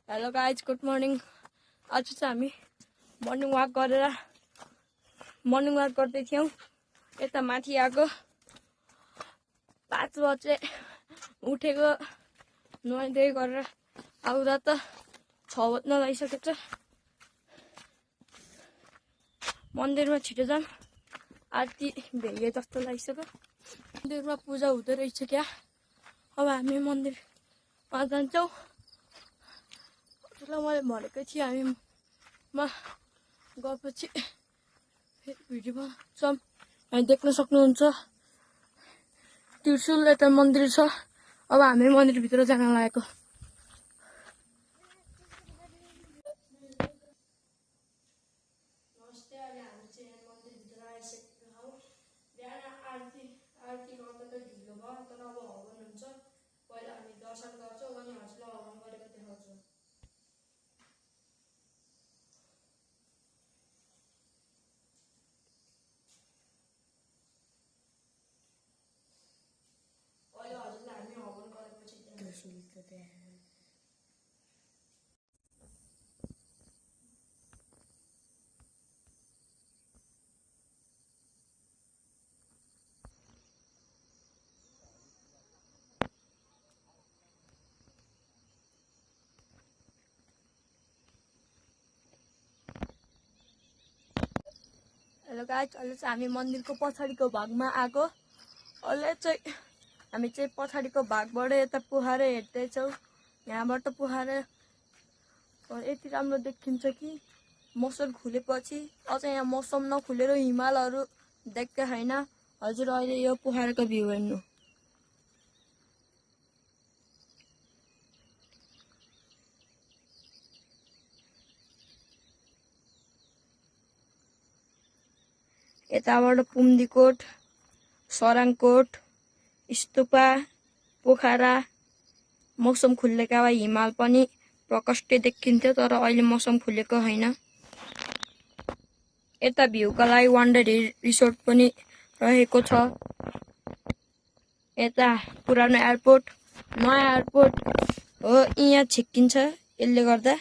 Hello guys, good morning. आज चाहिँ हामी मर्निङ वाक गर्दै थियौँ। यता माथि आएको 5 बजे उठेको, नुहाइधुवाइ गरेर आउँदा त 6 बज्न लागिसकेको छ। मन्दिरमा छिटो जाम, आरती भेलिए जस्तो लागिसक्यो। मन्दिरमा पूजा हुँदो रहेछ क्या। अब हामी मन्दिरमा जान्छौँ। त्यसलाई मैले भनेको थिएँ, हामीमा गएपछि फेरि भिडियो बनाउँछौँ। हामी देख्न सक्नुहुन्छ त्रिशुल यता मन्दिर छ। अब हामी मन्दिरभित्र जान लागेको। नमस्ते, अहिले हामी चाहिँ मन्दिरभित्र आइसकेका छौँ। बिहान आरती गर्दा त ढिलो भयो, तर अब हवन हुन्छ। पहिला हामी दर्शन गर्छौँ अनि हजुरलाई हवन गरेको देखाउँछौँ। अहिले हजुरलाई हामी हवन गरेपछि त्रिशुल त त्यहाँ। हेलो गाइज, अहिले चाहिँ हामी मन्दिरको पछाडिको भागमा आएको। अहिले चाहिँ हामी चाहिँ पछाडिको भागबाट यता पोखरा हेर्दैछौँ। यहाँबाट पोखरा यति राम्रो देखिन्छ कि मौसम खुलेपछि। अझ यहाँ मौसम नखुलेर हिमालहरू देख्दै छैन। हजुर, अहिले यो पोखराको भ्यू हेर्नु। यताबाट पुम्दीकोट, सराङकोट, स्तुपा, पोखरा, मौसम खुलेका भए हिमाल पनि प्रकष्ट देखिन्थ्यो, तर अहिले मौसम खुलेको छैन। यता भ्यूका लागि वन्डर रिसोर्ट पनि रहेको छ। यता पुरानो एयरपोर्ट, नयाँ एयरपोर्ट हो, यहाँ छिक्किन्छ। यसले गर्दा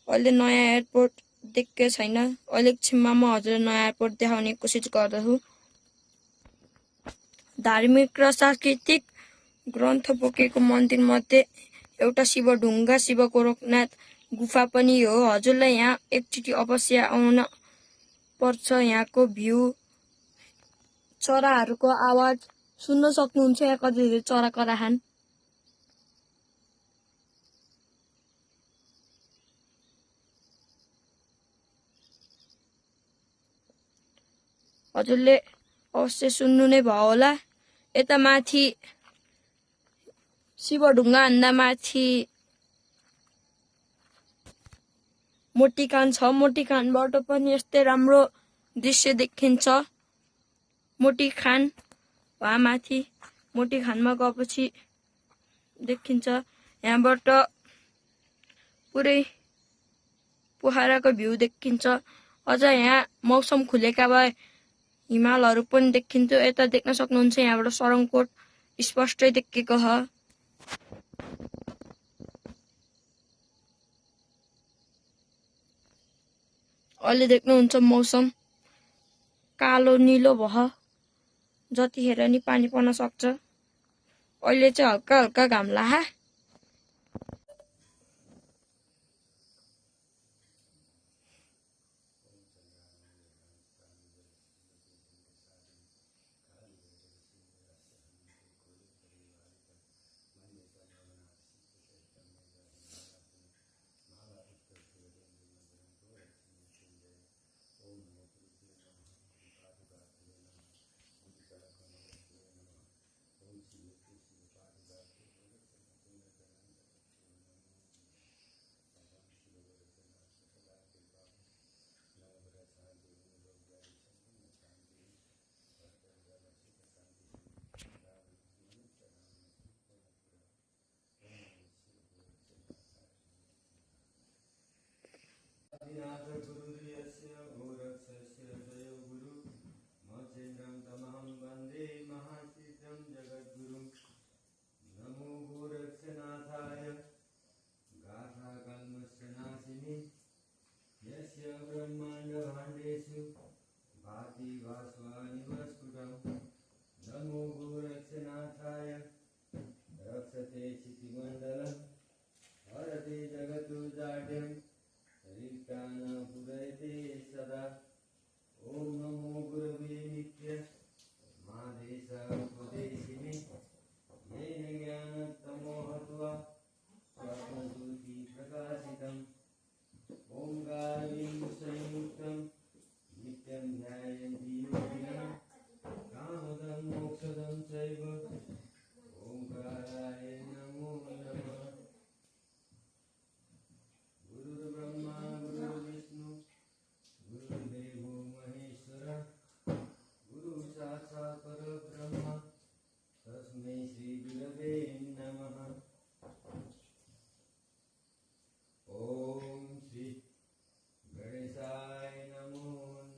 अहिले नयाँ एयरपोर्ट देखेको छैन। अहिले एकछिनमा म हजुरलाई नयाँ एयरपोर्ट देखाउने कोसिस गर्दछु। धार्मिक र सांस्कृतिक ग्रन्थ बोकेको मन्दिरमध्ये एउटा शिवढुङ्गा, शिव गोरखनाथ गुफा पनि हो। हजुरलाई यहाँ एकचोटि अवश्य आउन पर्छ। यहाँको भ्यू, चराहरूको आवाज सुन्न सक्नुहुन्छ। यहाँ कति धेरै चरा कराहान। हजुरले अवश्य सुन्नु नै भयो होला। यता माथि शिवढुङ्गा भन्दा माथि मोटीकान छ। मोटीकानबाट पनि यस्तै राम्रो दृश्य देखिन्छ। मोटीखान वहाँ माथि मोटीखानमा गएपछि देखिन्छ। यहाँबाट पुरै पोखराको भ्यू देखिन्छ। अझ यहाँ मौसम खुलेका भए हिमालहरू पनि देखिन्थ्यो। यता देख्न सक्नुहुन्छ, यहाँबाट सराङकोट स्पष्टै देखिएको छ। अहिले देख्नुहुन्छ मौसम कालो निलो भयो, जतिखेर नि पानी पर्न सक्छ। अहिले चाहिँ हल्का हल्का घाम लाग्यो। चैव ओंकाराय नमो नमः। गुरुर्ब्रह्मा गुरुर्विष्णु गुरुर्देवो महेश्वरः गुरु साक्षात् परब्रह्म तस्मै श्री गुरवे नमः। ओम श्री गणेशाय नमो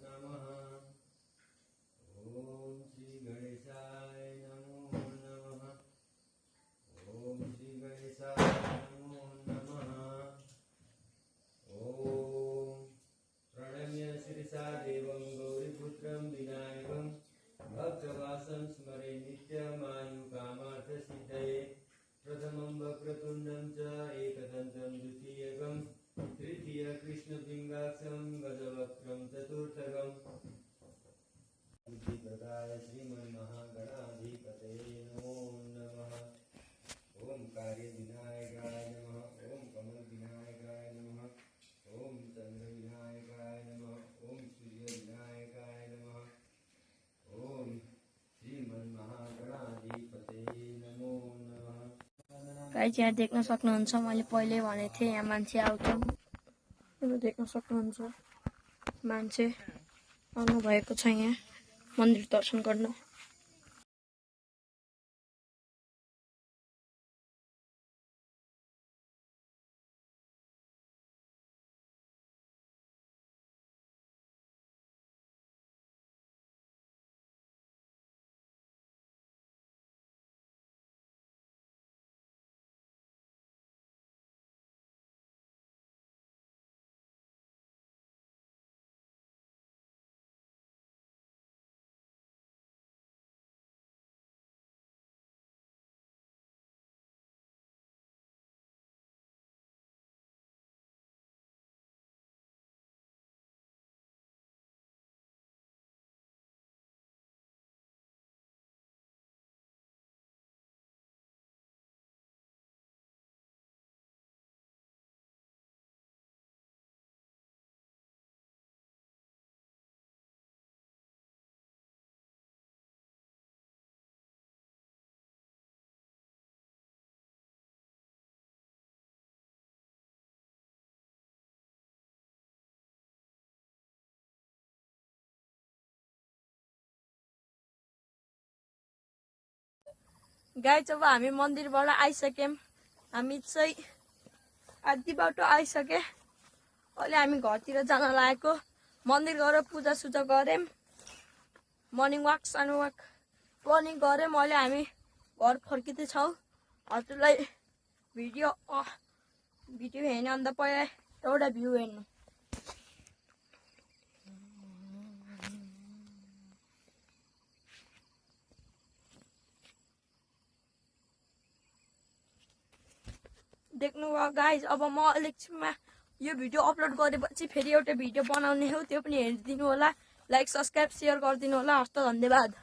नमः। ओम श्री गणेशाय नमो नमः। ओम श्री गणेशाय नमो नमः। ओम प्रणम्य शिरसा देवं गौरीपुत्रं विनायकं भक्तवासं स्मरे नित्यमायुकामार्थसिद्धये। प्रथमं वक्रतुण्डं च एकदन्तं द्वितीयकं तृतीय कृष्णपिङ्गाक्षं गजवक्त्रं चतुर्थकम्। बुद्धिप्रदाय श्रीमन्महागणाधिपतये नमो नमः। ओम कार्यविनायकाय नमः। ओम कमलविनायकाय नमः। ओम चन्द्रविनायकाय नमः। ओम सूर्यविनायकाय नमः। ओम श्रीमन्महागणाधिपतये नमो नमः। गाइस यहाँ देख्न सक्नुहुन्छ मैले पहिल्यै भनेको थिएँ यहाँ मान्छे आउँछन्। यो देख्न सक्नुहुन्छ मान्छे आउनु भएको छ यहाँ मन्दिर दर्शन गर्न। गाइस अब हामी मन्दिरबाट आइसक्यौं। हामी चाहिँ आधी बाटो आइसके। अहिले हामी घरतिर जान लागेको। मन्दिर गएर पूजा सुजा गर्यौं। मर्निङ वाक सानो वाक पनि गर्यौं। अहिले हामी घर फर्किँदै छौं। हजुरलाई भिडियो हेर्न अन्त पहिला एउटा भ्यू हेर्नु। देख्नुभयो गाइस। अब म एकछिनमा यो भिडियो अपलोड गरेपछि फेरि एउटा भिडियो बनाउने हो, त्यो पनि हेरिदिनु होला। लाइक सब्स्क्राइब सेयर गरिदिनु होला। हस्त धन्यवाद।